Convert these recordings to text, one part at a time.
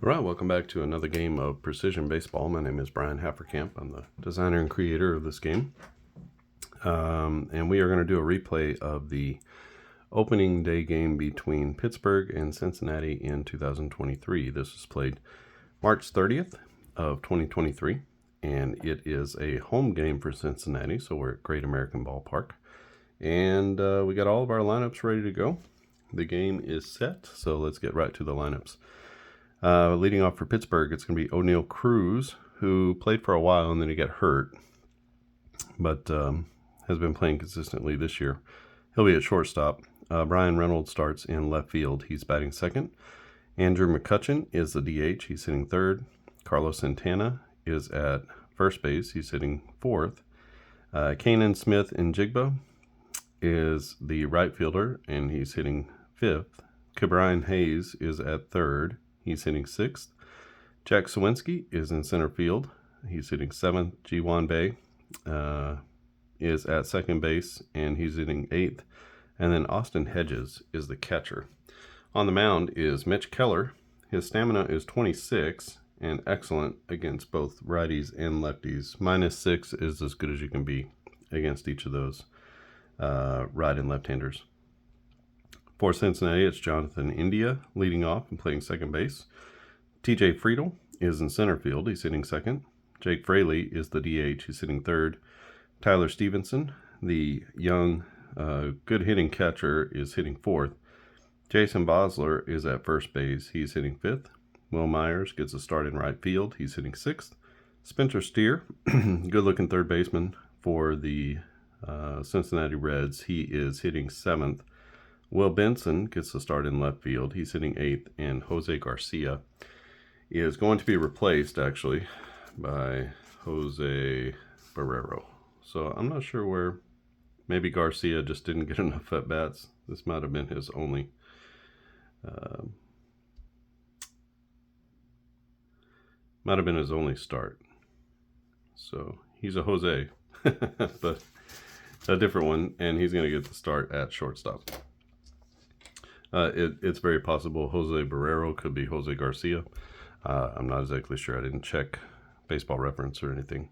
All right, welcome back to another game of Precision Baseball. My name is Brian Hafferkamp. I'm the designer and creator of this game. And we are going to do a replay of the opening day game between Pittsburgh and Cincinnati in 2023. This was played March 30th of 2023, and it is a home game for Cincinnati, so we're at Great American Ballpark. And we got all of our lineups ready to go. The game is set, so let's get right to the lineups. Leading off for Pittsburgh, it's going to be Oneil Cruz, who played for a while and then he got hurt, but has been playing consistently this year. He'll be at shortstop. Brian Reynolds starts in left field. He's batting second. Andrew McCutchen is the DH. He's hitting third. Carlos Santana is at first base. He's hitting fourth. Kanan Smith Njigba is the right fielder, and he's hitting fifth. Ke'Bryan Hayes is at third. He's hitting sixth. Jack Sawinski is in center field. He's hitting seventh. Ji-Hwan Bae is at second base, and he's hitting eighth. And then Austin Hedges is the catcher. On the mound is Mitch Keller. His stamina is 26 and excellent against both righties and lefties. -6 is as good as you can be against each of those right and left-handers. For Cincinnati, it's Jonathan India leading off and playing second base. TJ Friedl is in center field. He's hitting second. Jake Fraley is the DH. He's hitting third. Tyler Stevenson, the young, good hitting catcher, is hitting fourth. Jason Bosler is at first base. He's hitting fifth. Will Myers gets a start in right field. He's hitting sixth. Spencer Steer, good-looking third baseman for the Cincinnati Reds. He is hitting seventh. Will Benson gets the start in left field. He's hitting eighth. And Jose Garcia is going to be replaced, actually, by Jose Barrero. So I'm not sure where. Maybe Garcia just didn't get enough at-bats. This might have been his only start. So he's a Jose, but a different one, and he's going to get the start at shortstop. It's very possible Jose Barrero could be Jose Garcia. I'm not exactly sure. I didn't check Baseball Reference or anything.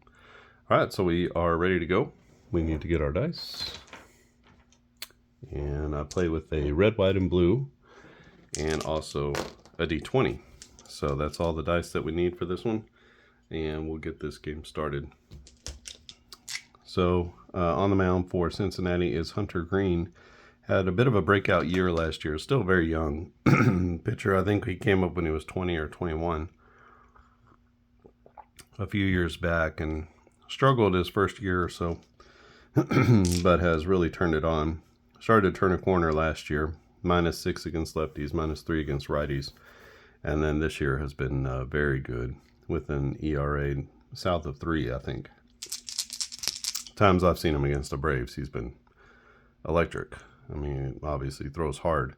All right, so we are ready to go. We need to get our dice. And I play with a red, white, and blue, and also a D20. So that's all the dice that we need for this one. And we'll get this game started. So on the mound for Cincinnati is Hunter Greene. Had a bit of a breakout year last year. Still very young pitcher. I think he came up when he was 20 or 21 a few years back and struggled his first year or so, but has really turned it on. Started to turn a corner last year. -6 against lefties, -3 against righties. And then this year has been very good with an ERA south of 3, I think. Times I've seen him against the Braves, he's been electric. I mean, obviously throws hard,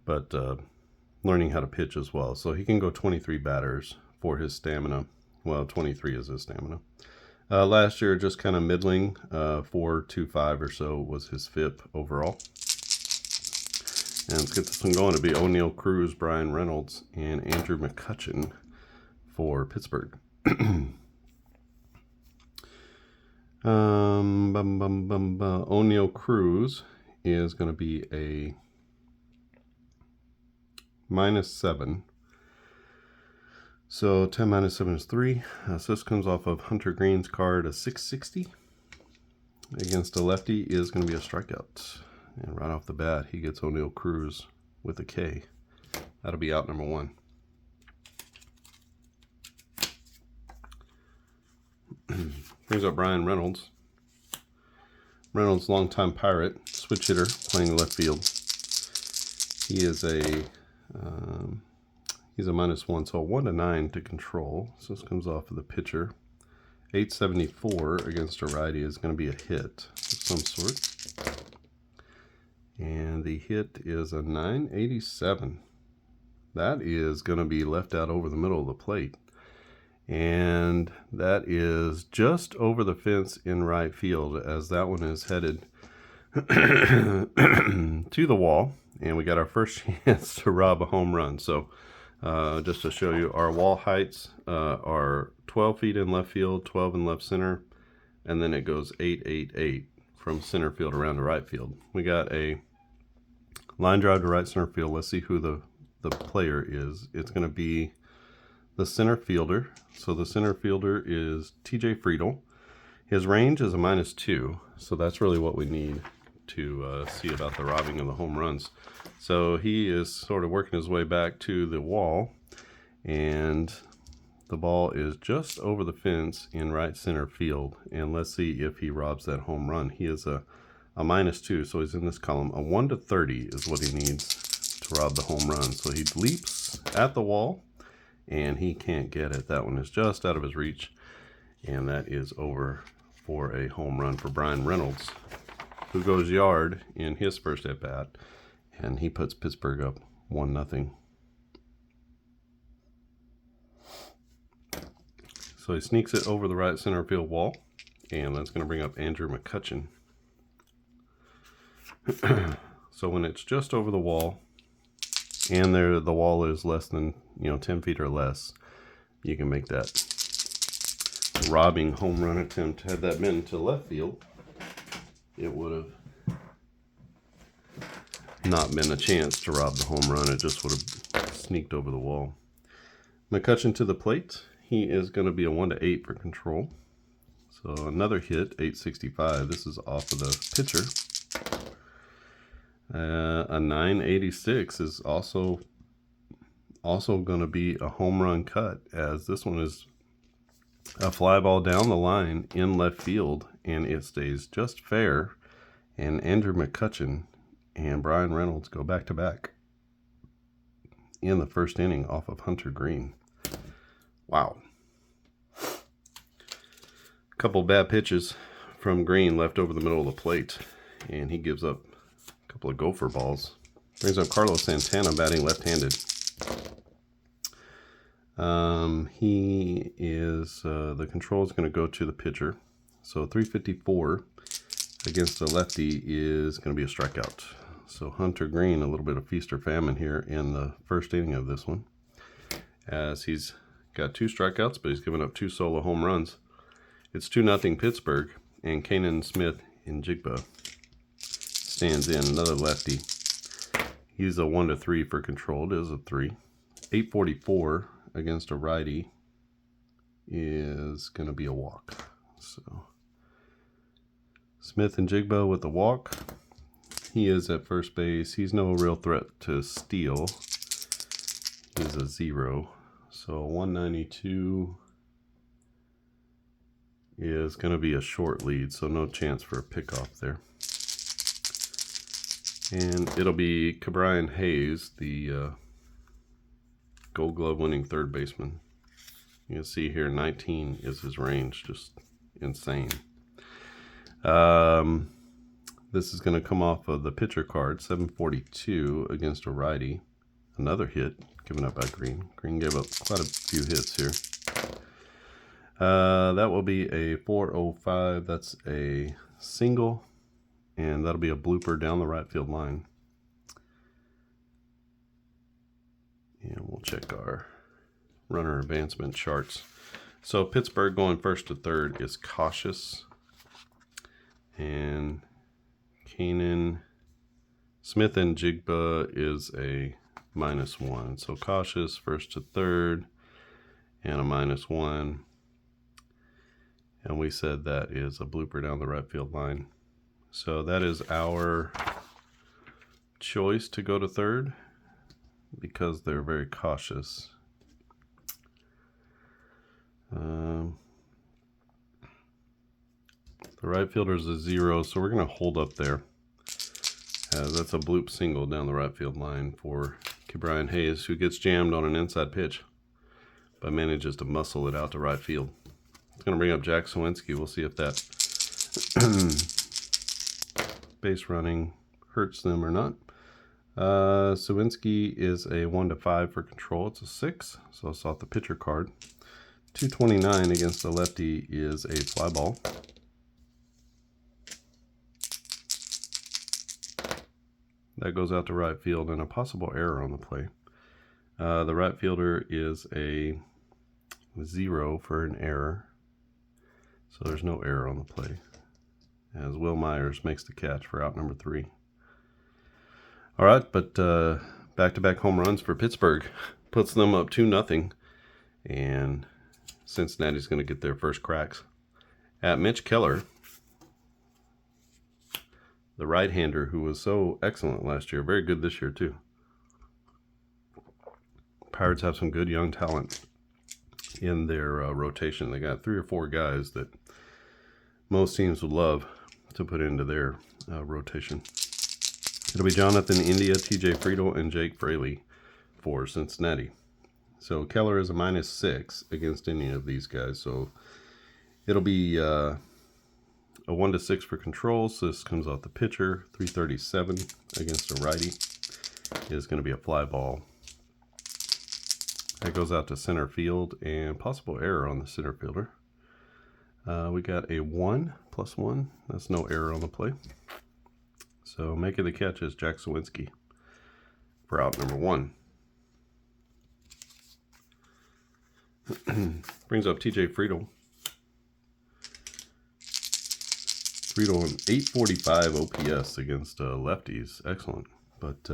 but learning how to pitch as well. So he can go 23 batters for his stamina. Well, 23 is his stamina. Last year, just kind of middling, 4.25 or so was his FIP overall. And let's get this one going. It'll be Oneil Cruz, Brian Reynolds, and Andrew McCutchen for Pittsburgh. Oneil Cruz is going to be a -7. So 10 minus 7 is 3. So this comes off of Hunter Greene's card, a 660. Against a lefty is going to be a strikeout. And right off the bat, he gets Oneil Cruz with a K. That'll be out number 1. Brings up Brian Reynolds. Reynolds, longtime Pirate, switch hitter, playing left field. He is he's a -1, so 1-9 to control. So this comes off of the pitcher. 874 against a righty is going to be a hit of some sort. And the hit is a 987. That is going to be left out over the middle of the plate. And that is just over the fence in right field, as that one is headed to the wall. And we got our first chance to rob a home run. So Just to show you, our wall heights are 12 feet in left field, 12 in left center, and then it goes 8, 8, 8 from center field around to right field. We got a line drive to right center field. Let's see who the player is. It's going to be the center fielder. So the center fielder is TJ Friedel. His range is a -2, so that's really what we need to see about the robbing of the home runs. So he is sort of working his way back to the wall, and the ball is just over the fence in right center field. And let's see if he robs that home run. He is a -2, so he's in this column. A 1 to 30 is what he needs to rob the home run. So he leaps at the wall, and he can't get it. That one is just out of his reach, and that is over for a home run for Brian Reynolds, who goes yard in his first at bat, and he puts Pittsburgh up 1-0. So he sneaks it over the right center field wall, and that's going to bring up Andrew McCutchen. So when it's just over the wall, and the wall is less than 10 feet or less, you can make that robbing home run attempt. Had that been to left field, it would have not been a chance to rob the home run. It just would have sneaked over the wall. McCutchen to the plate. He is going to be a 1 to 8 for control. So another hit, 865. This is off of the pitcher. A 986 is also going to be a home run cut, as this one is a fly ball down the line in left field, and it stays just fair. And Andrew McCutchen and Brian Reynolds go back to back in the first inning off of Hunter Greene. Wow. A couple bad pitches from Greene left over the middle of the plate, and he gives up a couple of gopher balls. Brings up Carlos Santana, batting left-handed. He is, the control is going to go to the pitcher. So 354 against a lefty is going to be a strikeout. So Hunter Greene, a little bit of feast or famine here in the first inning of this one, as he's got 2 strikeouts, but he's given up 2 solo home runs. It's 2-0 Pittsburgh, and Kanan Smith in Jigba stands in, another lefty. He's a 1 to 3 for control. It is a 3. 844 against a righty is going to be a walk. So Smith and Jigba with the walk. He is at first base. He's no real threat to steal. He's a 0. So 192 is going to be a short lead, so no chance for a pickoff there. And it'll be Ke'Bryan Hayes, the Gold Glove winning third baseman. You can see here 19 is his range, just insane. This is going to come off of the pitcher card, 742 against a righty. Another hit given up by Greene. Greene gave up quite a few hits here. That will be a 405. That's a single, and that'll be a blooper down the right field line. And we'll check our runner advancement charts. So Pittsburgh going first to third is cautious, and Kanan Smith and Jigba is a -1. So cautious first to third and a -1. And we said that is a blooper down the right field line. So that is our choice to go to third, because they're very cautious. The right fielder is a 0, so we're going to hold up there. That's a bloop single down the right field line for Ke'Bryan Hayes, who gets jammed on an inside pitch, but manages to muscle it out to right field. It's going to bring up Jack Sawinski. We'll see if that base running hurts them or not. Sawinski is a 1 to 5 for control. It's a 6, so it's off the pitcher card. 229 against the lefty is a fly ball. That goes out to right field, and a possible error on the play. The right fielder is a 0 for an error. So there's no error on the play, as Will Myers makes the catch for out number 3. All right, but back-to-back home runs for Pittsburgh puts them up 2-0, and Cincinnati's going to get their first cracks at Mitch Keller, the right-hander who was so excellent last year, very good this year too. Pirates have some good young talent in their rotation. They got 3 or 4 guys that most teams would love to put into their rotation. It'll be Jonathan India, TJ Friedl, and Jake Fraley for Cincinnati. So Keller is a -6 against any of these guys. So it'll be a 1-6 for controls. So this comes off the pitcher. 337 against a righty is going to be a fly ball. That goes out to center field, and possible error on the center fielder. We got a 1 +1. That's no error on the play. So making the catch is Jack Sawinski for out number 1. Brings up TJ Friedl. Friedl an 845 OPS against lefties. Excellent. But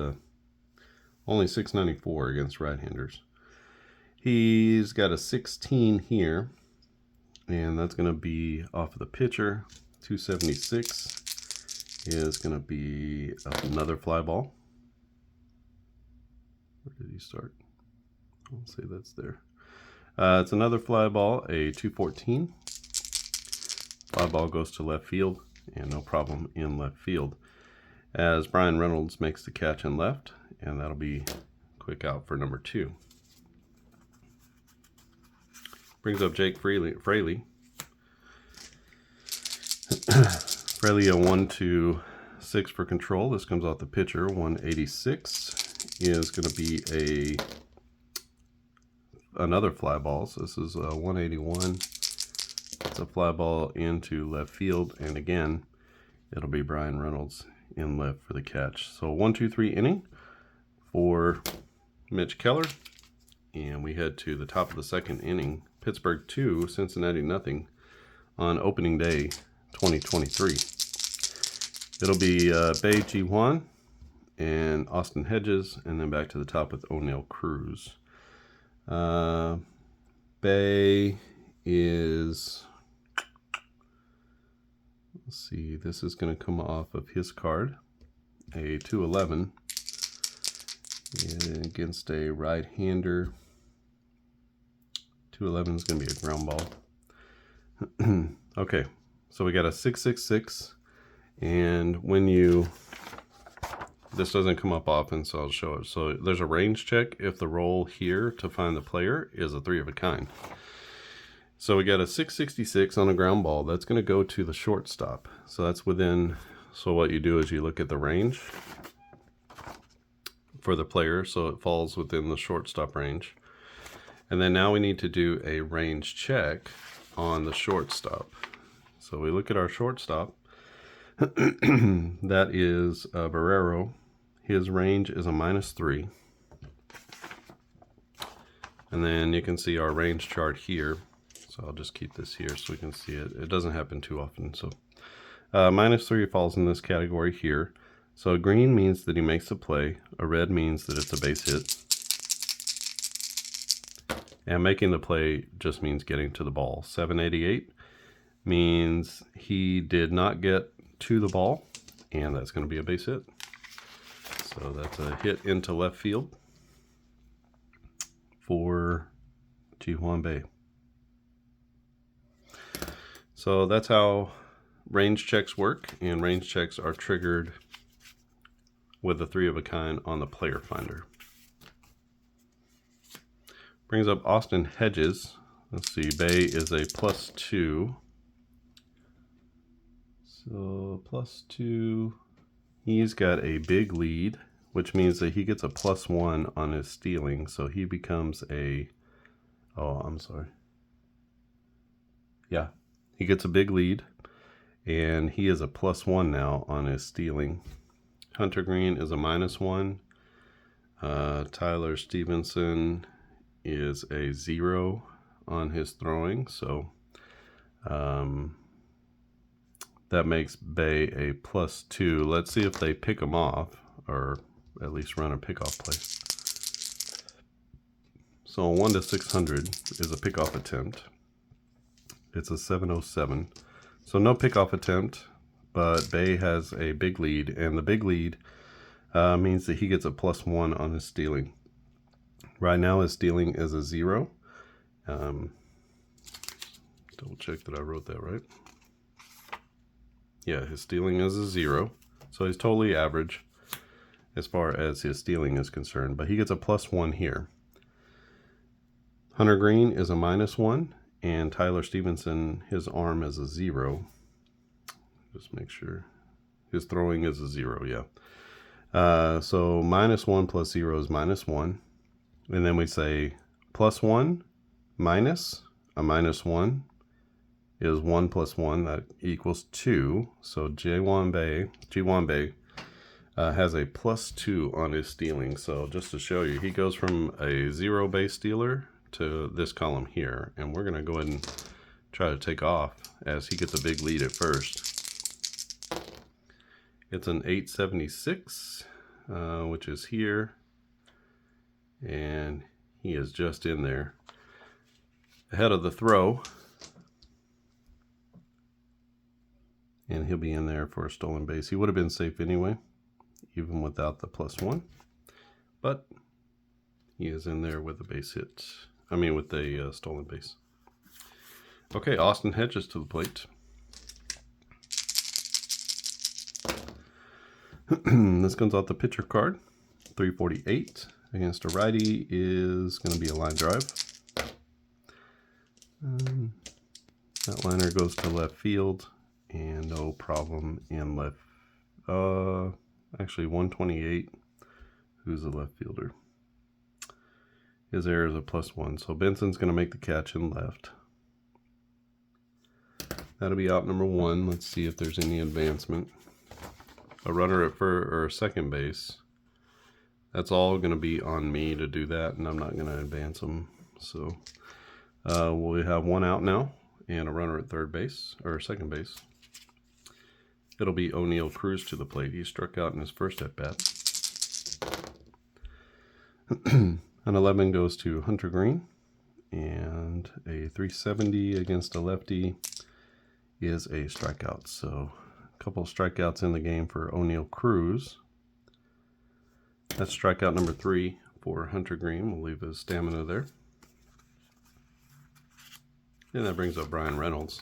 only 694 against right-handers. He's got a 16 here, and that's going to be off of the pitcher. 276 is going to be another fly ball. Where did he start? I'll say that's there. It's another fly ball, a 214. Fly ball goes to left field, and no problem in left field, as Brian Reynolds makes the catch in left, and that'll be quick out for number 2. Brings up Jake Fraley. Fraley a 1-6 for control. This comes off the pitcher. 186 is going to be another fly ball. So this is a 181. It's a fly ball into left field, and again, it'll be Brian Reynolds in left for the catch. So 1-2-3 inning for Mitch Keller, and we head to the top of the second inning. Pittsburgh 2, Cincinnati 0 on opening day 2023. It'll be Bae Ji-hwan and Austin Hedges, and then back to the top with O'Neill Cruz. Bae is, let's see, this is going to come off of his card, a 211 against a right-hander. 211 is going to be a ground ball. Okay, so we got a 666, and when this doesn't come up often, so I'll show it. So there's a range check if the roll here to find the player is a 3 of a kind. So we got a 666 on a ground ball. That's going to go to the shortstop. So that's within, so what you do is you look at the range for the player, so it falls within the shortstop range. And then now we need to do a range check on the shortstop. So we look at our shortstop. That is Barrero. His range is a -3. And then you can see our range chart here. So I'll just keep this here so we can see it. It doesn't happen too often. So -3 falls in this category here. So a green means that he makes a play. A red means that it's a base hit. And making the play just means getting to the ball. 788 means he did not get to the ball, and that's going to be a base hit. So that's a hit into left field for Ji-hwan Bae. So that's how range checks work, and range checks are triggered with a 3 of a kind on the player finder. Brings up Austin Hedges. Let's see, Bae is a +2. So +2. He's got a big lead, which means that he gets a +1 on his stealing. So he becomes a, oh, I'm sorry. Yeah, he gets a big lead, and he is a +1 now on his stealing. Hunter Greene is a -1. Tyler Stevenson is a 0 on his throwing, so that makes Bay a +2. Let's see if they pick him off, or at least run a pickoff play. So 1 to 600 is a pickoff attempt. It's a 707. So no pickoff attempt, but Bay has a big lead, and the big lead means that he gets a +1 on his stealing. Right now his stealing is a 0. Double check that I wrote that right. Yeah, his stealing is a 0. So he's totally average as far as his stealing is concerned, but he gets a +1 here. Hunter Greene is a -1, and Tyler Stevenson, his arm is a 0. Just make sure. His throwing is a 0, yeah. So -1 + 0 is -1. And then we say +1 minus a -1 is 1 + 1. That equals 2. So G1 Bay has a +2 on his stealing. So just to show you, he goes from a 0 base stealer to this column here, and we're going to go ahead and try to take off as he gets a big lead at first. It's an 876, which is here, and he is just in there ahead of the throw, and he'll be in there for a stolen base. He would have been safe anyway, even without the +1, but he is in there with a base hit. I mean, with the stolen base. Okay, Austin Hedges to the plate. This comes out the pitcher card. 348 against a righty is going to be a line drive. That liner goes to left field, and no problem in left. Actually, 128. Who's the left fielder? His error is a +1, so Benson's going to make the catch in left. That'll be out number 1. Let's see if there's any advancement. A runner at second base. That's all going to be on me to do that, and I'm not going to advance them. So we have 1 out now, and a runner at third base, or second base. It'll be O'Neill Cruz to the plate. He struck out in his first at bat. An 11 goes to Hunter Greene, and a 370 against a lefty is a strikeout. So a couple of strikeouts in the game for O'Neill Cruz. That's strikeout number 3 for Hunter Greene. We'll leave his stamina there. And that brings up Brian Reynolds.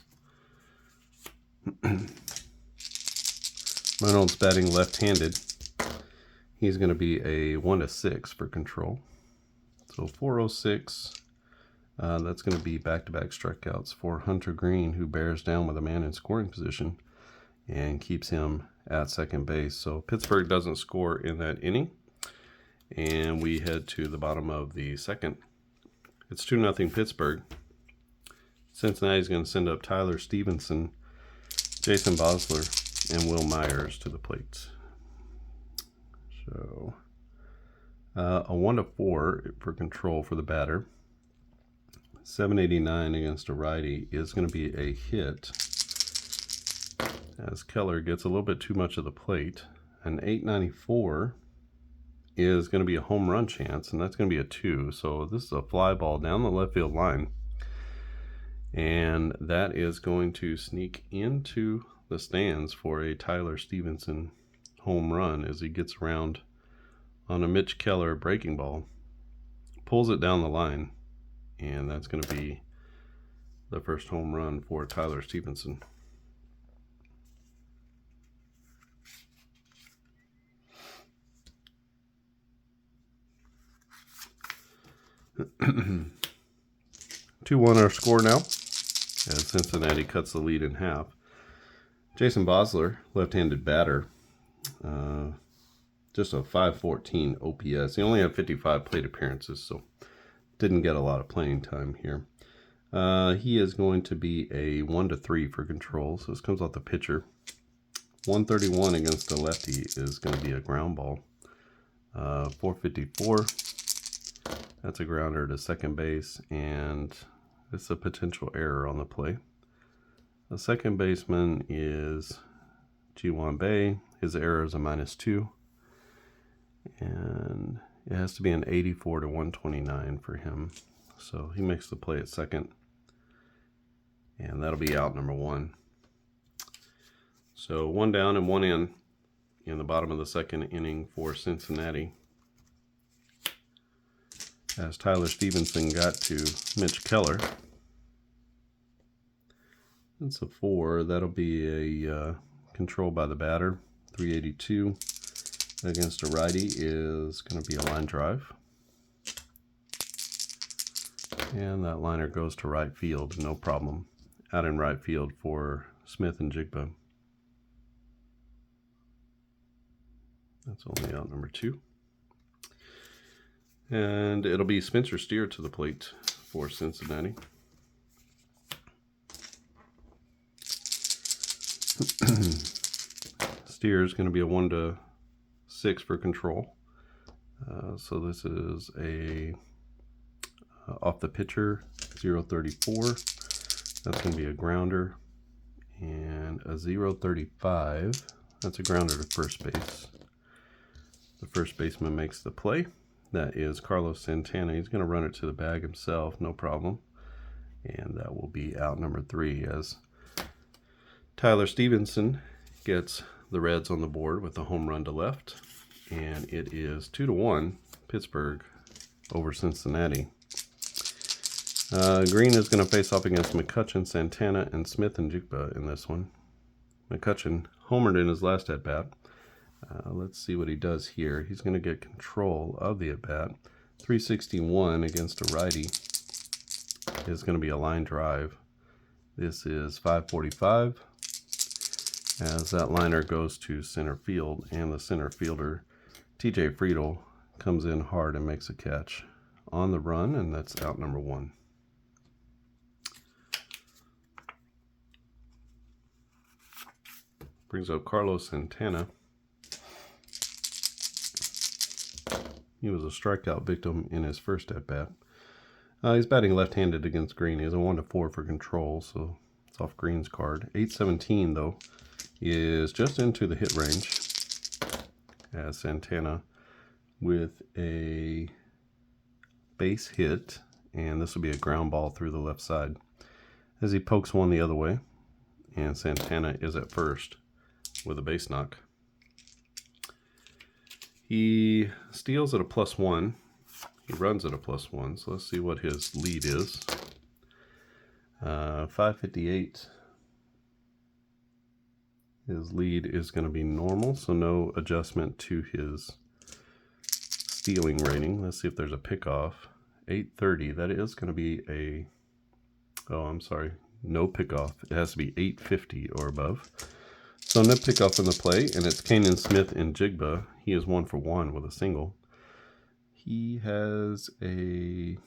Reynolds batting left-handed. He's going to be a 1 to 6 for control. So 406, that's going to be back-to-back strikeouts for Hunter Greene, who bears down with a man in scoring position and keeps him at second base. So Pittsburgh doesn't score in that inning, and we head to the bottom of the second. It's 2-0 Pittsburgh. Cincinnati's going to send up Tyler Stevenson, Jason Bosler, and Will Myers to the plate. So a 1 to 4 for control for the batter. 789 against a righty is going to be a hit, as Keller gets a little bit too much of the plate. An 894 is going to be a home run chance, and that's going to be a 2. So this is a fly ball down the left field line, and that is going to sneak into the stands for a Tyler Stevenson home run as he gets around on a Mitch Keller breaking ball, pulls it down the line, and that's going to be the first home run for Tyler Stevenson. (2-1) our score now, as Cincinnati cuts the lead in half. Jason Bosler, left-handed batter, just a 514 OPS. He only had 55 plate appearances, so didn't get a lot of playing time here. He is going to be a 1 to 3 for control, so this comes off the pitcher. 131 against the lefty is going to be a ground ball. 454. That's a grounder to second base, and it's a potential error on the play. The second baseman is Ji-Wan Bae. His error is a -2. And it has to be an 84 to 129 for him. So he makes the play at second. And that'll be out number 1. So 1 down and 1 in the bottom of the second inning for Cincinnati. As Tyler Stevenson got to Mitch Keller. It's a 4. That'll be a control by the batter. 382 against a righty is going to be a line drive. And that liner goes to right field, no problem. Out in right field for Smith and Jigba. That's only out number 2. And it'll be Spencer Steer to the plate for Cincinnati. Steer is going to be a 1 to 6 for control. So this is a off the pitcher, 034. That's going to be a grounder. And a 035. That's a grounder to first base. The first baseman makes the play. That is Carlos Santana. He's going to run it to the bag himself, no problem. And that will be out number 3 as Tyler Stevenson gets the Reds on the board with a home run to left. And it is 2 to 1 Pittsburgh over Cincinnati. Greene is going to face off against McCutchen, Santana, and Smith and Jigba in this one. McCutchen homered in his last at-bat. Let's see what he does here. He's going to get control of the at-bat. 361 against a righty is going to be a line drive. This is 545 as that liner goes to center field, and the center fielder, TJ Friedel, comes in hard and makes a catch on the run, and that's out number 1. Brings up Carlos Santana. He was a strikeout victim in his first at-bat. He's batting left-handed against Greene. He has a 1 to 4 for control, so it's off Greene's card. 817, though, is just into the hit range as Santana with a base hit, and this will be a ground ball through the left side as he pokes one the other way, and Santana is at first with a base knock. He steals at a +1. He runs at a +1. So let's see what his lead is. 558. His lead is going to be normal, so no adjustment to his stealing rating. Let's see if there's a pickoff. 830. That is going to be a... Oh, I'm sorry. No pickoff. It has to be 850 or above. So no pickoff in the play, and it's Kanan Smith and Jigba. He is 1 for 1 with a single. He has a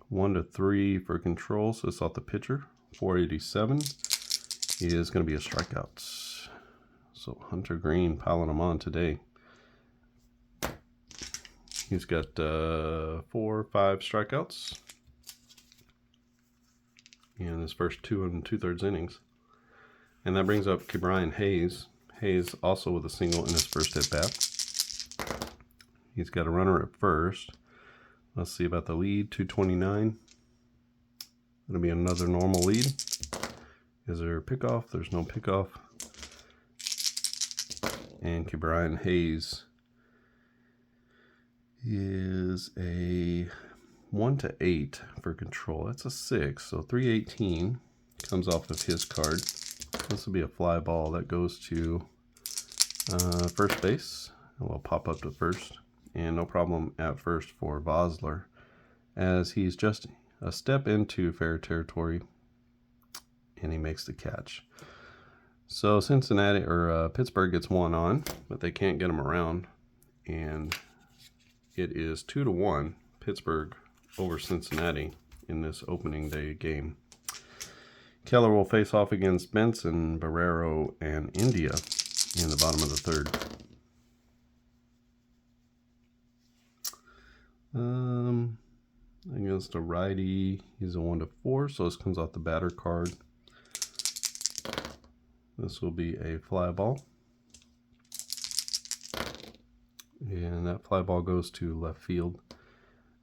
1 to 3 for control, so it's off the pitcher. 487 is going to be a strikeout. So Hunter Greene piling them on today. He's got 4 or 5 strikeouts in his first 2 2/3 innings. And that brings up Ke'Bryan Hayes. Hayes also with a single in his first at-bat. He's got a runner at first. Let's see about the lead, 229. It'll be another normal lead. Is there a pickoff? There's no pickoff. And Ke'Bryan Hayes is a 1 to 8 for control. That's a 6, so 318 comes off of his card. This will be a fly ball that goes to first base. And we'll pop up to first. And no problem at first for Vosler, as he's just a step into fair territory and he makes the catch. So Pittsburgh gets 1 on, but they can't get him around. And it is 2 to 1 Pittsburgh over Cincinnati in this opening day game. Keller will face off against Benson, Barrero, and India in the bottom of the 3rd. Against a righty, he's a 1-4, so this comes off the batter card. This will be a fly ball. And that fly ball goes to left field.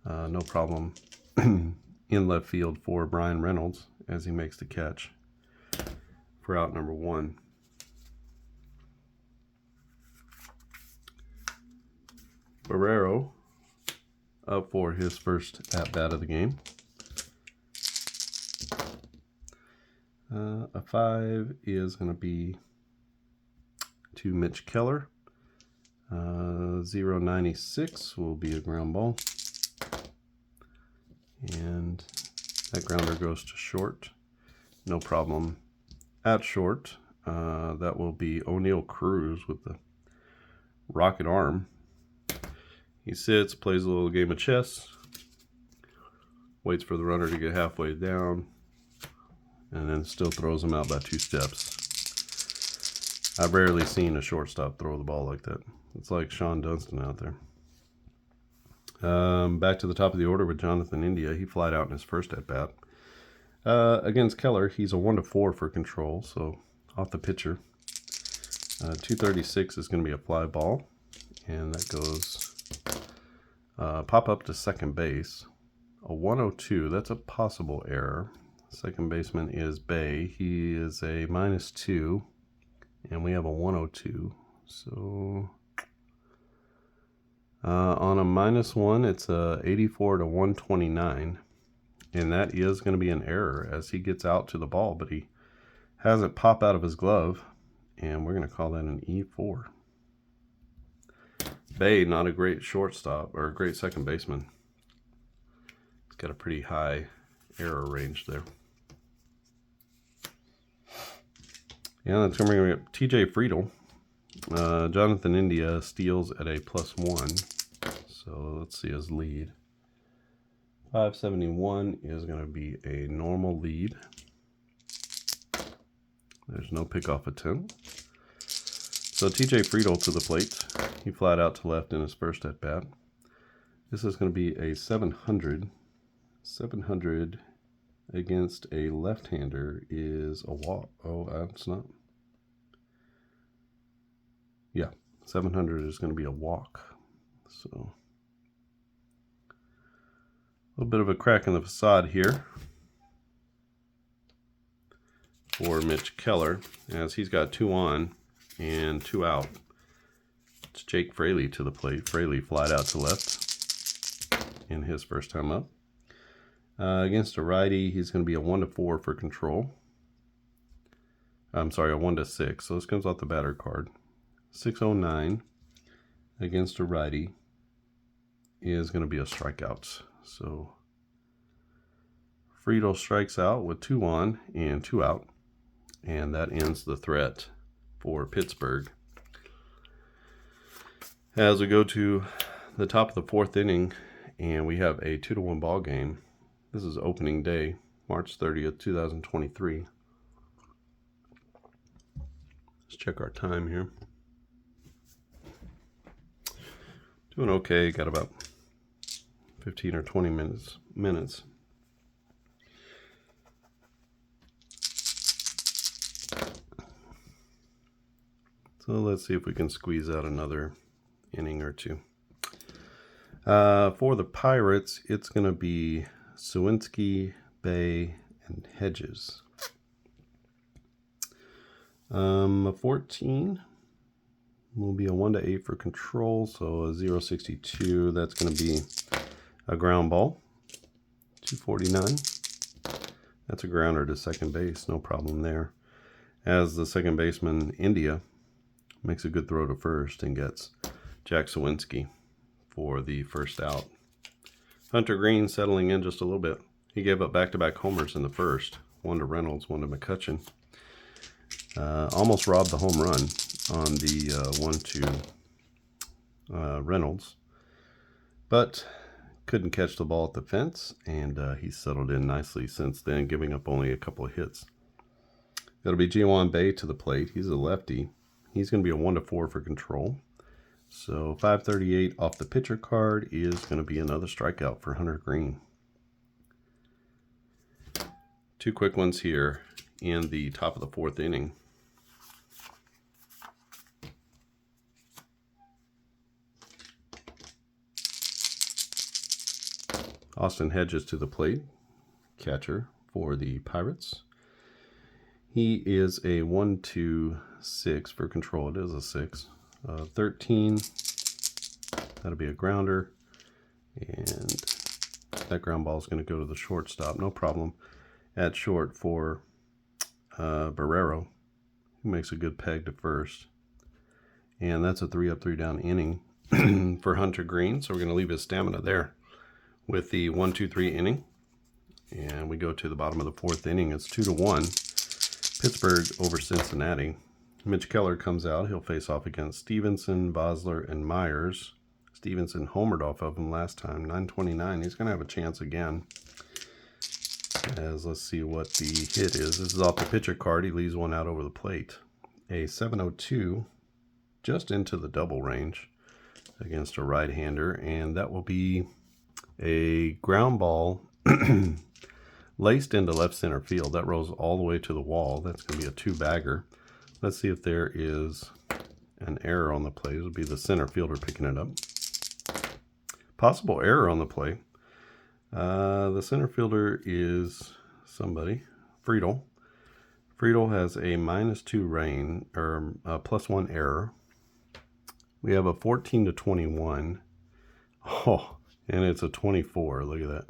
No problem in left field for Brian Reynolds as he makes the catch for out number 1. Barrero up for his first at-bat of the game. A 5 is going to be to Mitch Keller. 0.96 will be a ground ball. And that grounder goes to short. No problem. At short, that will be O'Neal Cruz with the rocket arm. He sits, plays a little game of chess, waits for the runner to get halfway down, and then still throws him out by 2 steps. I've rarely seen a shortstop throw the ball like that. It's like Sean Dunston out there. Back to the top of the order with Jonathan India. He flied out in his first at-bat. Against Keller, he's a 1-4 for control, so off the pitcher. 236 is going to be a fly ball, and that goes pop up to second base. A 102, that's a possible error. Second baseman is Bay. He is a -2, and we have a 102. So on a -1, it's a 84 to 129, and that is going to be an error as he gets out to the ball, but he has it pop out of his glove, and we're going to call that an E4. Bay, not a great shortstop or a great second baseman. He's got a pretty high error range there. Yeah, that's going to bring up TJ Friedl. Jonathan India steals at a +1. So let's see his lead. 571 is going to be a normal lead. There's no pickoff attempt. So TJ Friedl to the plate. He flied out to left in his first at bat. This is going to be a 700. 700 against a left-hander is a walk. Oh, it's not. Yeah, 700 is going to be a walk. So a little bit of a crack in the facade here for Mitch Keller as he's got 2 on and 2 out. It's Jake Fraley to the plate. Fraley flied out to left in his first time up. Against a righty, he's going to be a 1-4 for control. I'm sorry, a 1-6. So this comes off the batter card. 609 against a righty is going to be a strikeout. So Friedl strikes out with 2 on and 2 out. And that ends the threat for Pittsburgh. As we go to the top of the 4th inning, and we have a 2-1 ball game. This is opening day, March 30th, 2023. Let's check our time here. Doing okay, got about 15 or 20 minutes. So let's see if we can squeeze out another inning or 2. For the Pirates, it's going to be Sawinski, Bay, and Hedges. A 14 will be a 1-8 for control, so a 0.62. That's going to be a ground ball. 249. That's a grounder to second base, no problem there. As the second baseman, India, makes a good throw to first and gets Jack Sawinski for the first out. Hunter Greene settling in just a little bit. He gave up back-to-back homers in the first. 1 to Reynolds, 1 to McCutchen. Almost robbed the home run on the 1 to Reynolds. But couldn't catch the ball at the fence, and he's settled in nicely since then, giving up only a couple of hits. It'll be Ji-Hwan Bae to the plate. He's a lefty. He's going to be a 1-4 for control. So 538 off the pitcher card is going to be another strikeout for Hunter Greene. Two quick ones here in the top of the fourth inning. Austin Hedges to the plate, catcher for the Pirates. He is a 1-2-6 for control. It is a 6. 13, that'll be a grounder. And that ground ball is going to go to the shortstop. No problem. At short for Barrero, who makes a good peg to first. And that's a 3-up, 3-down inning for Hunter Greene. So we're going to leave his stamina there with the 1-2-3 inning. And we go to the bottom of the fourth inning. It's 2-1. Pittsburgh over Cincinnati. Mitch Keller comes out. He'll face off against Stevenson, Bosler, and Myers. Stevenson homered off of him last time, 929. He's going to have a chance again. As let's see what the hit is. This is off the pitcher card. He leaves one out over the plate. A 702, just into the double range against a right-hander. And that will be a ground ball laced into left center field. That rolls all the way to the wall. That's going to be a two-bagger. Let's see if there is an error on the play. It would be the center fielder picking it up. Possible error on the play. The center fielder is somebody. Friedel. Friedel has a -2 rain, or a +1 error. We have a 14-21. Oh, and it's a 24. Look at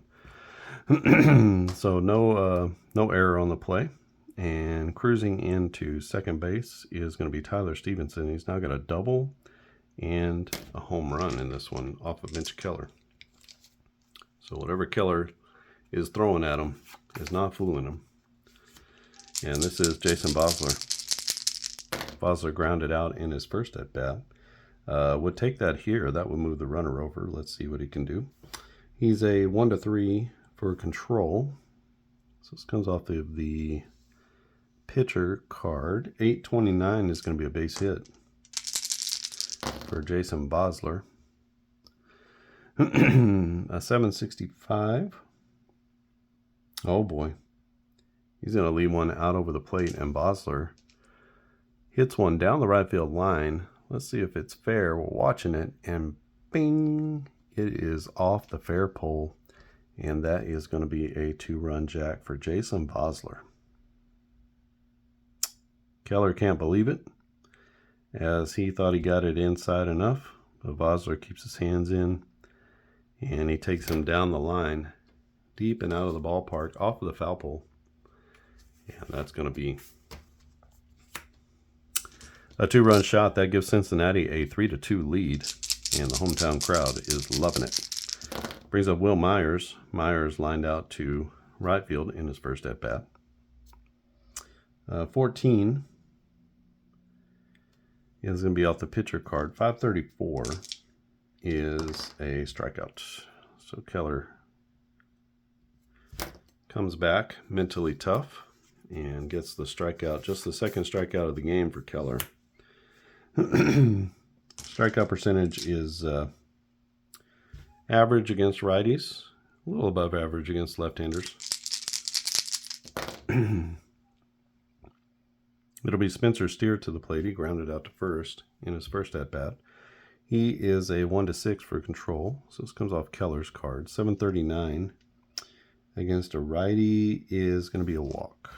that. So no error on the play. And cruising into second base is going to be Tyler Stevenson. He's now got a double and a home run in this one off of Mitch Keller. So whatever Keller is throwing at him is not fooling him. And this is Jason Bosler. Bosler grounded out in his first at bat. Would take that here. That would move the runner over. Let's see what he can do. He's a 1-3 for control. So this comes off of the pitcher card. 829 is going to be a base hit for Jason Bosler. A 765. Oh boy. He's going to leave one out over the plate, and Bosler hits one down the right field line. Let's see if it's fair. We're watching it, and bing! It is off the fair pole, and that is going to be a 2-run jack for Jason Bosler. Keller can't believe it, as he thought he got it inside enough, but Bosler keeps his hands in, and he takes him down the line, deep and out of the ballpark, off of the foul pole. And that's going to be a 2-run shot. That gives Cincinnati a 3-2 lead, and the hometown crowd is loving it. Brings up Will Myers. Myers lined out to right field in his first at-bat. 14 is going to be off the pitcher card. 534 is a strikeout. So Keller comes back mentally tough and gets the strikeout, just the second strikeout of the game for Keller. Strikeout percentage is average against righties, a little above average against left-handers. It'll be Spencer Steer to the plate. He grounded out to first in his first at-bat. He is a 1-6 for control, so this comes off Keller's card. 739 against a righty is going to be a walk.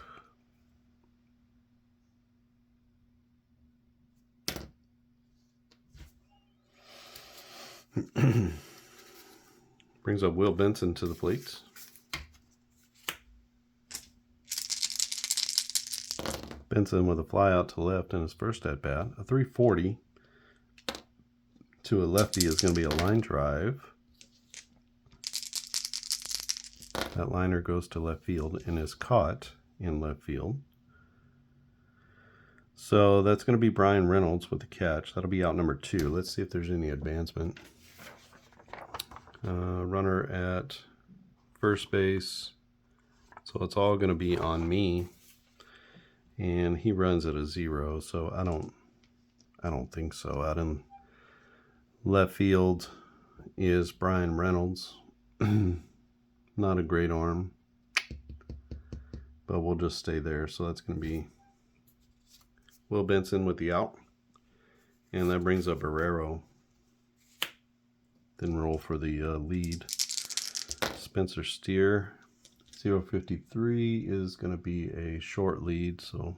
Brings up Will Benson to the plate. Benson with a fly out to left in his first at bat. A 340 to a lefty is going to be a line drive. That liner goes to left field and is caught in left field. So that's going to be Brian Reynolds with the catch. That'll be out number 2. Let's see if there's any advancement. Runner at first base. So it's all going to be on me. And he runs at a 0, so I don't think so. Left field is Brian Reynolds. Not a great arm, but we'll just stay there. So that's going to be Will Benson with the out. And that brings up Barrero. Then roll for the lead. Spencer Steer, 053 is going to be a short lead, so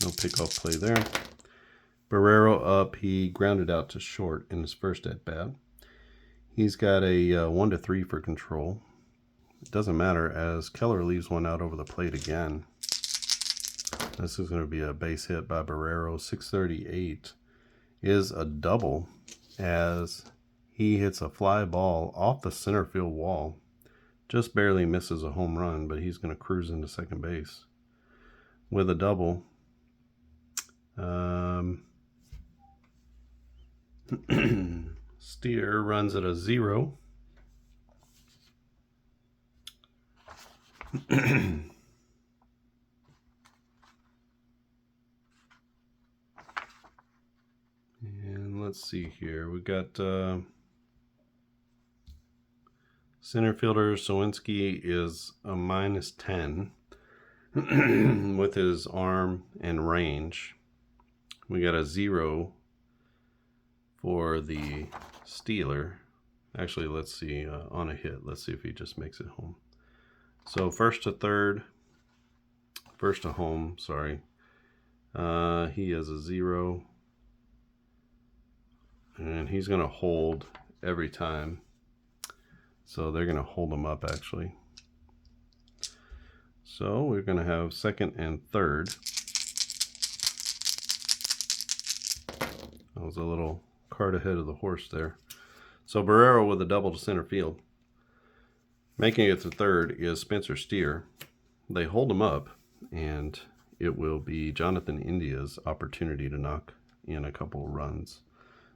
no pickoff play there. Barrero up, he grounded out to short in his first at bat. He's got a 1-3 for control. It doesn't matter as Keller leaves one out over the plate again. This is going to be a base hit by Barrero. 638 is a double as he hits a fly ball off the center field wall. Just barely misses a home run, but he's going to cruise into second base with a double. Steer runs at a 0. And let's see here. We got center fielder Sowinski is a -10 with his arm and range. We got a 0 for the Steeler. Actually, let's see, on a hit. Let's see if he just makes it home. So first to home, sorry. He has a 0. And he's going to hold every time. So they're going to hold him up, actually. So we're going to have second and third. That was a little cart ahead of the horse there. So Barrero with a double to center field. Making it to third is Spencer Steer. They hold him up, and it will be Jonathan India's opportunity to knock in a couple of runs.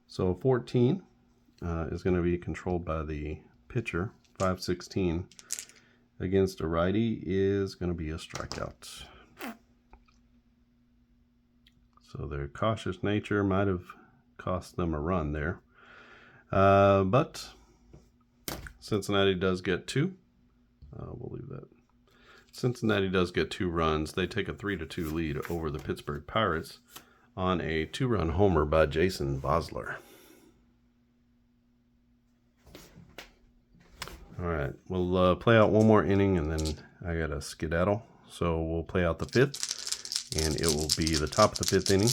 So 14 is going to be controlled by the pitcher. 5-16 against a righty is going to be a strikeout. So their cautious nature might have cost them a run there. But Cincinnati does get 2. We'll leave that. Cincinnati does get 2 runs. They take a 3-2 lead over the Pittsburgh Pirates on a 2-run homer by Jason Bosler. All right, we'll play out one more inning, and then I got to skedaddle. So we'll play out the 5th, and it will be the top of the 5th inning.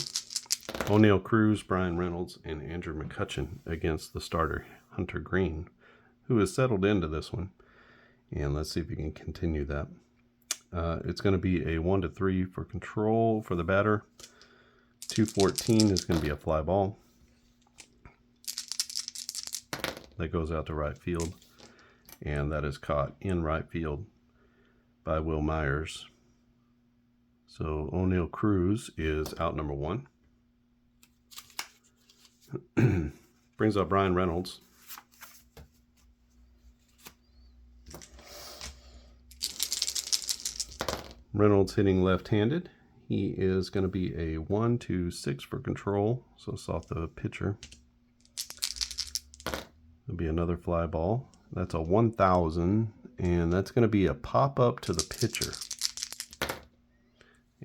O'Neill Cruz, Brian Reynolds, and Andrew McCutcheon against the starter, Hunter Greene, who has settled into this one. And let's see if he can continue that. It's going to be a 1-3 for control for the batter. 2-14 is going to be a fly ball. That goes out to right field. And that is caught in right field by Will Myers. So O'Neill Cruz is out number 1. Brings up Brian Reynolds. Reynolds hitting left-handed. He is going to be a 1-6 for control. So it's off the pitcher. It'll be another fly ball. That's a 1,000, and that's going to be a pop-up to the pitcher.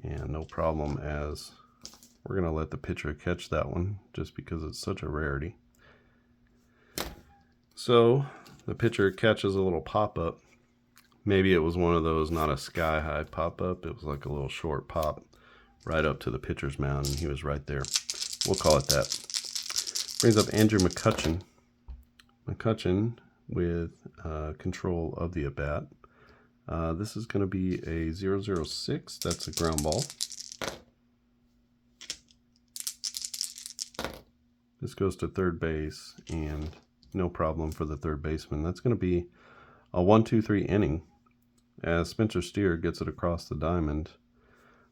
And no problem, as we're going to let the pitcher catch that one just because it's such a rarity. So the pitcher catches a little pop-up. Maybe it was one of those, not a sky-high pop-up. It was like a little short pop right up to the pitcher's mound, and he was right there. We'll call it that. Brings up Andrew McCutcheon. McCutcheon with control of the at-bat. This is going to be a 0-0-6. That's a ground ball. This goes to third base, and no problem for the third baseman. That's going to be a 1-2-3 inning as Spencer Steer gets it across the diamond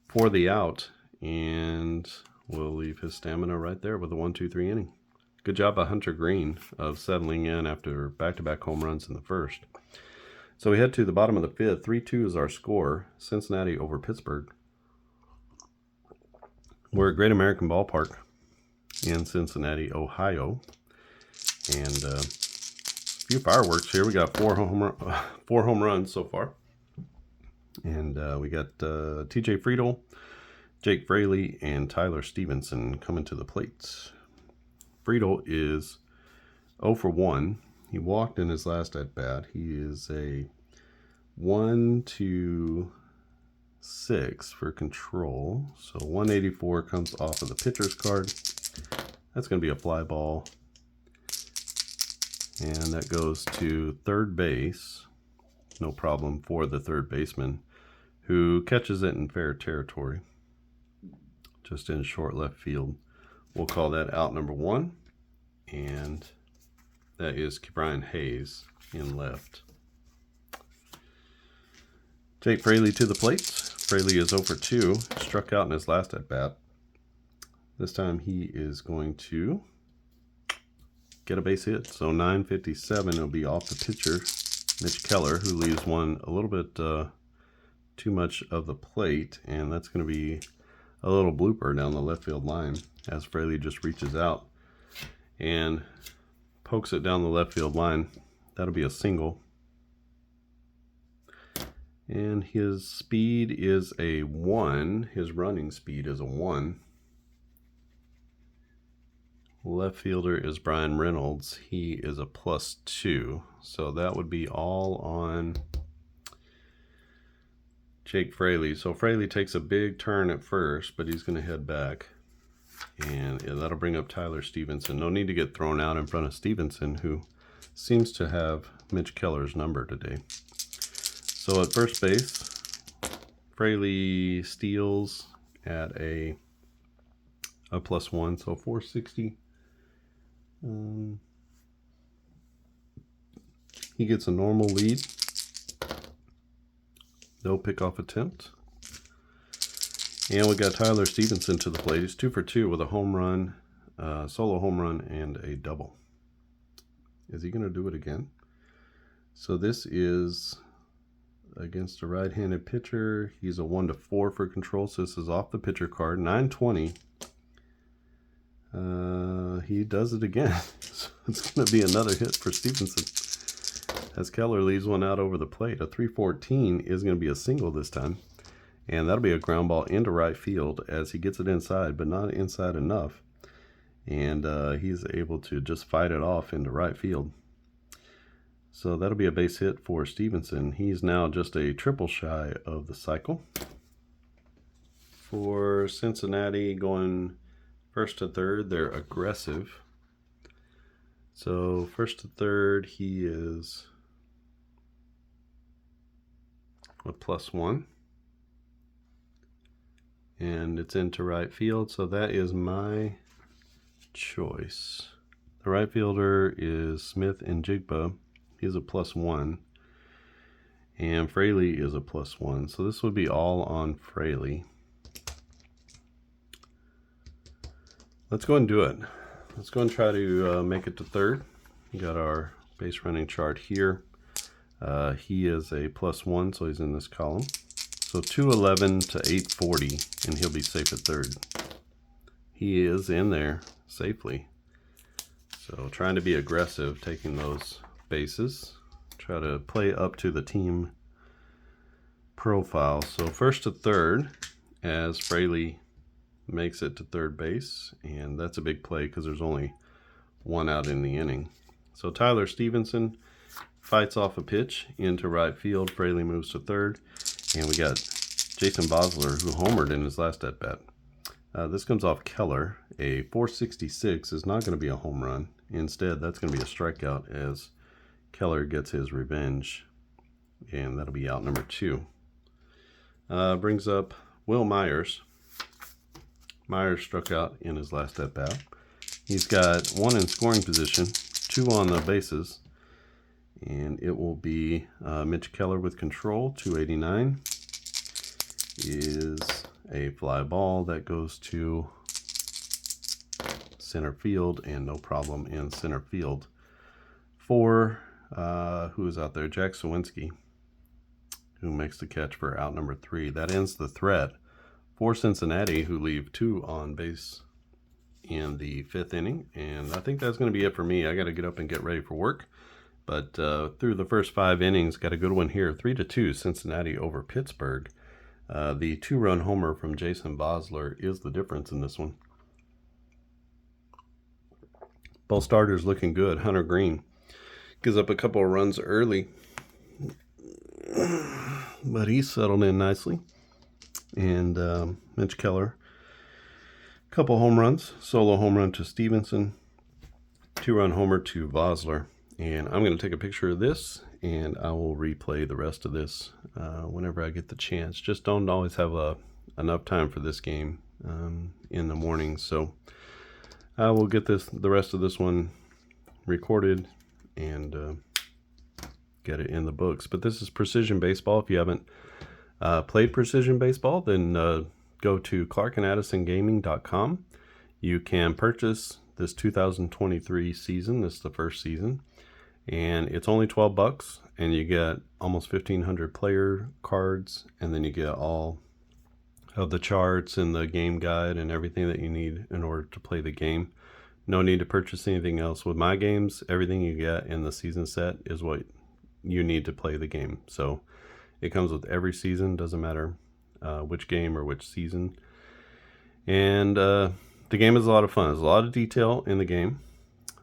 for the out, and we'll leave his stamina right there with a 1-2-3 inning. Good job by Hunter Greene of settling in after back-to-back home runs in the first. So we head to the bottom of the 5th. 3-2 is our score. Cincinnati over Pittsburgh. We're at Great American Ballpark in Cincinnati, Ohio. And a few fireworks here. We got four home runs so far. And we got TJ Friedel, Jake Fraley, and Tyler Stevenson coming to the plate. Friedel is 0 for 1. He walked in his last at bat. He is a 1-6 for control. So 184 comes off of the pitcher's card. That's going to be a fly ball. And that goes to third base. No problem for the third baseman, who catches it in fair territory, just in short left field. We'll call that out number 1. And that is Brian Hayes in left. Jake Fraley to the plate. Fraley is 0 for 2. Struck out in his last at bat. This time he is going to get a base hit. So 957, it'll be off the pitcher, Mitch Keller, who leaves one a little bit too much of the plate. And that's going to be a little blooper down the left field line as Fraley just reaches out and pokes it down the left field line. That'll be a single. And his speed is a 1. His running speed is a 1. Left fielder is Brian Reynolds. He is a +2. So that would be all on Jake Fraley. So Fraley takes a big turn at first, but he's going to head back. And that'll bring up Tyler Stevenson. No need to get thrown out in front of Stevenson, who seems to have Mitch Keller's number today. So at first base, Fraley steals at a +1, so 460. He gets a normal lead. No pickoff attempt. And we got Tyler Stevenson to the plate. He's 2 for 2 with a home run, solo home run, and a double. Is he going to do it again? So this is against a right-handed pitcher. He's a 1-4 for control, so this is off the pitcher card. 920. He does it again. So it's going to be another hit for Stevenson as Keller leaves one out over the plate. A 314 is going to be a single this time. And that'll be a ground ball into right field as he gets it inside, but not inside enough. And he's able to just fight it off into right field. So that'll be a base hit for Stevenson. He's now just a triple shy of the cycle. For Cincinnati, going first to third, they're aggressive. So first to third, he is a +1. And it's into right field, so that is my choice. The right fielder is Smith and Jigba. He's a +1. And Fraley is a +1. So this would be all on Fraley. Let's go and do it. Let's go and try to make it to third. We got our base running chart here. He is a +1, so he's in this column. So 211 to 840, and he'll be safe at third. He is in there safely. So trying to be aggressive, taking those bases. Try to play up to the team profile. So first to third as Fraley makes it to third base. And that's a big play because there's only one out in the inning. So Tyler Stevenson fights off a pitch into right field. Fraley moves to third. And we got Jason Bosler, who homered in his last at-bat. This comes off Keller. A 466 is not going to be a home run. Instead, that's going to be a strikeout as Keller gets his revenge. And that'll be out number 2. Brings up Will Myers. Myers struck out in his last at-bat. He's got 1 in scoring position, 2 on the bases. And it will be Mitch Keller with control. 289 is a fly ball that goes to center field, and no problem in center field. For who is out there? Jack Sawinski, who makes the catch for out number 3. That ends the threat for Cincinnati, who leave 2 on base in the 5th inning, and I think that's going to be it for me. I got to get up and get ready for work. But through the first 5 innings, got a good one here. 3-2 Cincinnati over Pittsburgh. The 2-run homer from Jason Bosler is the difference in this one. Both starters looking good. Hunter Greene gives up a couple of runs early, but he's settled in nicely. And Mitch Keller, a couple home runs. Solo home run to Stevenson. 2-run homer to Bosler. And I'm going to take a picture of this, and I will replay the rest of this whenever I get the chance. Just don't always have enough time for this game in the morning. So I will get the rest of this one recorded and get it in the books. But this is Precision Baseball. If you haven't played Precision Baseball, then go to clarkandaddisongaming.com. You can purchase this 2023 season. This is the first season. And it's only $12, and you get almost 1,500 player cards, and then you get all of the charts and the game guide and everything that you need in order to play the game. No need to purchase anything else. With my games, everything you get in the season set is what you need to play the game. So it comes with every season, doesn't matter which game or which season. And the game is a lot of fun. There's a lot of detail in the game.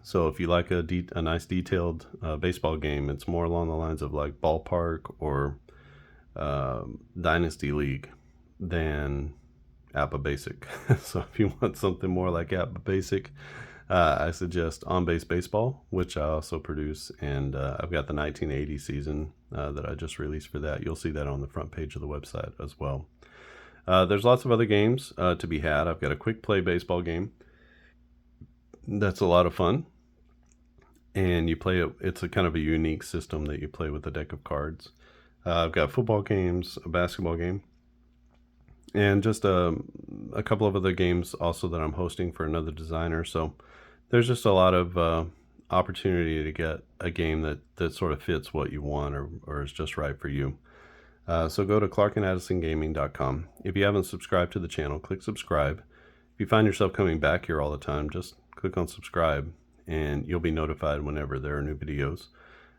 So if you like a nice detailed baseball game, it's more along the lines of like Ballpark or Dynasty League than APBA Basic. So if you want something more like APBA Basic, I suggest On Base Baseball, which I also produce. And I've got the 1980 season that I just released for that. You'll see that on the front page of the website as well. There's lots of other games to be had. I've got a quick play baseball game. That's a lot of fun. And you play it, it's a kind of a unique system that you play with a deck of cards. I've got football games, a basketball game, and just a couple of other games also that I'm hosting for another designer. So there's just a lot of opportunity to get a game that sort of fits what you want or is just right for you. So go to clarkandaddisongaming.com. If you haven't subscribed to the channel, click subscribe. If you find yourself coming back here all the time, just click on subscribe, and you'll be notified whenever there are new videos.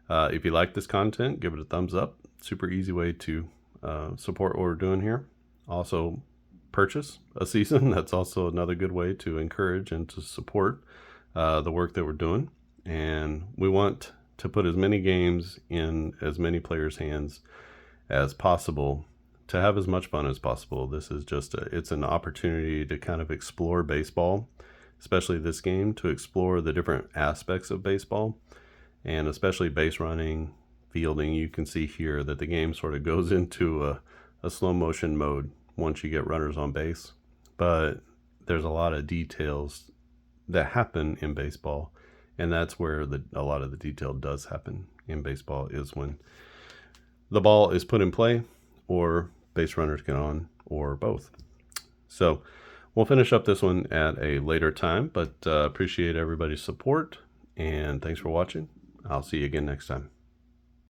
If you like this content, give it a thumbs up. Super easy way to support what we're doing here. Also, purchase a season. That's also another good way to encourage and to support the work that we're doing. And we want to put as many games in as many players' hands as possible to have as much fun as possible. This is just it's an opportunity to kind of explore baseball, especially this game, to explore the different aspects of baseball, and especially base running, fielding. You can see here that the game sort of goes into a slow motion mode once you get runners on base. But there's a lot of details that happen in baseball, and that's where a lot of the detail does happen in baseball, is when the ball is put in play or base runners get on, or both. So we'll finish up this one at a later time, but appreciate everybody's support, and thanks for watching. I'll see you again next time.